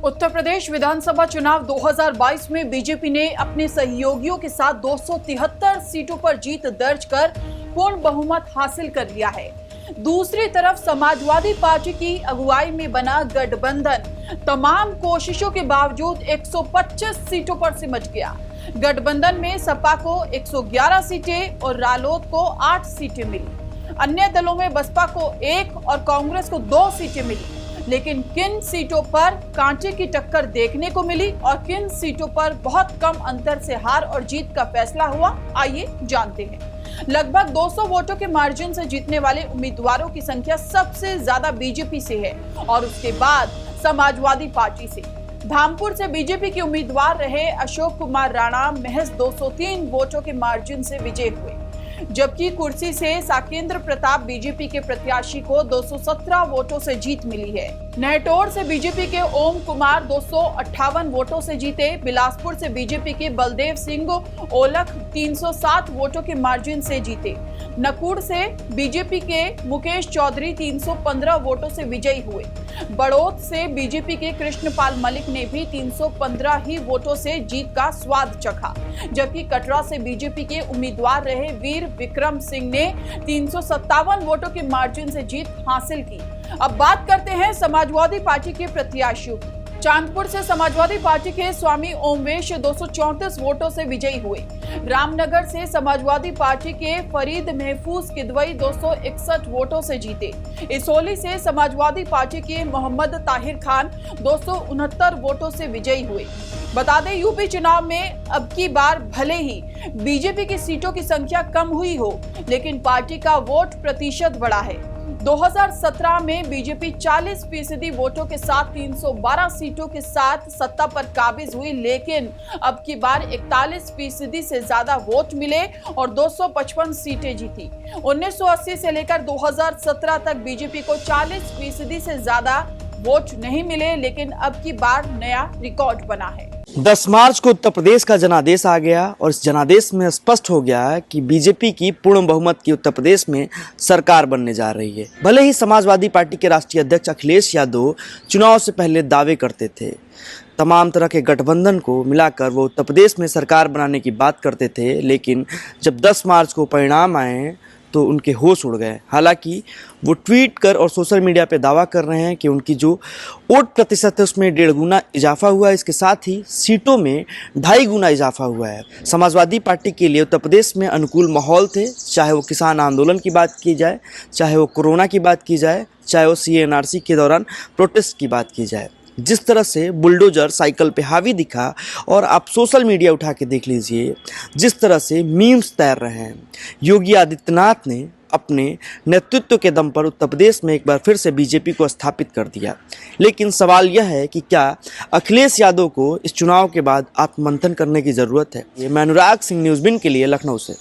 उत्तर प्रदेश विधानसभा चुनाव 2022 में बीजेपी ने अपने सहयोगियों के साथ 273 सीटों पर जीत दर्ज कर पूर्ण बहुमत हासिल कर लिया है। दूसरी तरफ समाजवादी पार्टी की अगुवाई में बना गठबंधन तमाम कोशिशों के बावजूद 125 सीटों पर सिमट गया। गठबंधन में सपा को 111 सीटें और रालोद को 8 सीटें मिली। अन्य दलों में बसपा को 1 और कांग्रेस को 2 सीटें मिली। लेकिन किन सीटों पर कांटे की टक्कर देखने को मिली और किन सीटों पर बहुत कम अंतर से हार और जीत का फैसला हुआ, आइए जानते हैं। लगभग 200 वोटों के मार्जिन से जीतने वाले उम्मीदवारों की संख्या सबसे ज्यादा बीजेपी से है और उसके बाद समाजवादी पार्टी से। धामपुर से बीजेपी के उम्मीदवार रहे अशोक कुमार राणा महज 203 वोटों के मार्जिन से विजयी हुए, जबकि कुर्सी से साकेंद्र प्रताप बीजेपी के प्रत्याशी को 217 वोटों से जीत मिली है। नहटौर से बीजेपी के ओम कुमार 258 वोटों से जीते। बिलासपुर से बीजेपी के बलदेव सिंह ओलख 307 वोटों के मार्जिन से जीते। नकुड़ से बीजेपी के मुकेश चौधरी 315 वोटों से विजयी हुए। बड़ौद से बीजेपी के कृष्णपाल मलिक ने भी 315 ही वोटों से जीत का स्वाद चखा, जबकि कटरा से बीजेपी के उम्मीदवार रहे वीर विक्रम सिंह ने 357 वोटों के मार्जिन से जीत हासिल की। अब बात करते हैं समाजवादी पार्टी के प्रत्याशियों की। चांदपुर से समाजवादी पार्टी के स्वामी ओमवेश 234 वोटों से विजयी हुए। रामनगर से समाजवादी पार्टी के फरीद महफूज किदवई 261 वोटों से जीते। इसोली से समाजवादी पार्टी के मोहम्मद ताहिर खान 269 वोटों से विजयी हुए। बता दें, यूपी चुनाव में अब की बार भले ही बीजेपी की सीटों की संख्या कम हुई हो, लेकिन पार्टी का वोट प्रतिशत बढ़ा है। 2017 में बीजेपी 40% वोटों के साथ 312 सीटों के साथ सत्ता पर काबिज हुई, लेकिन अब की बार 41% से ज्यादा वोट मिले और 255 सीटें जीती। 1980 से लेकर 2017 तक बीजेपी को 40% से ज्यादा वोट नहीं मिले, लेकिन अब की बार नया रिकॉर्ड बना है। 10 मार्च को उत्तर प्रदेश का जनादेश आ गया और इस जनादेश में स्पष्ट हो गया है कि बीजेपी की पूर्ण बहुमत की उत्तर प्रदेश में सरकार बनने जा रही है। भले ही समाजवादी पार्टी के राष्ट्रीय अध्यक्ष अखिलेश यादव चुनाव से पहले दावे करते थे, तमाम तरह के गठबंधन को मिलाकर वो उत्तर प्रदेश में सरकार बनाने की बात करते थे, लेकिन जब 10 मार्च को परिणाम आए तो उनके होश उड़ गए। हालांकि वो ट्वीट कर और सोशल मीडिया पे दावा कर रहे हैं कि उनकी जो वोट प्रतिशत है उसमें 1.5 गुना इजाफा हुआ है। इसके साथ ही सीटों में 2.5 गुना इजाफा हुआ है। समाजवादी पार्टी के लिए उत्तर प्रदेश में अनुकूल माहौल थे, चाहे वो किसान आंदोलन की बात की जाए, चाहे वो कोरोना की बात की जाए, चाहे वो CA/NRC के दौरान प्रोटेस्ट की बात की जाए। जिस तरह से बुलडोजर साइकिल पे हावी दिखा, और आप सोशल मीडिया उठा के देख लीजिए जिस तरह से मीम्स तैर रहे हैं। योगी आदित्यनाथ ने अपने नेतृत्व के दम पर उत्तर प्रदेश में एक बार फिर से बीजेपी को स्थापित कर दिया। लेकिन सवाल यह है कि क्या अखिलेश यादव को इस चुनाव के बाद आत्ममंथन करने की ज़रूरत है? ये मैं अनुराग सिंह, न्यूज़ बिन के लिए लखनऊ से।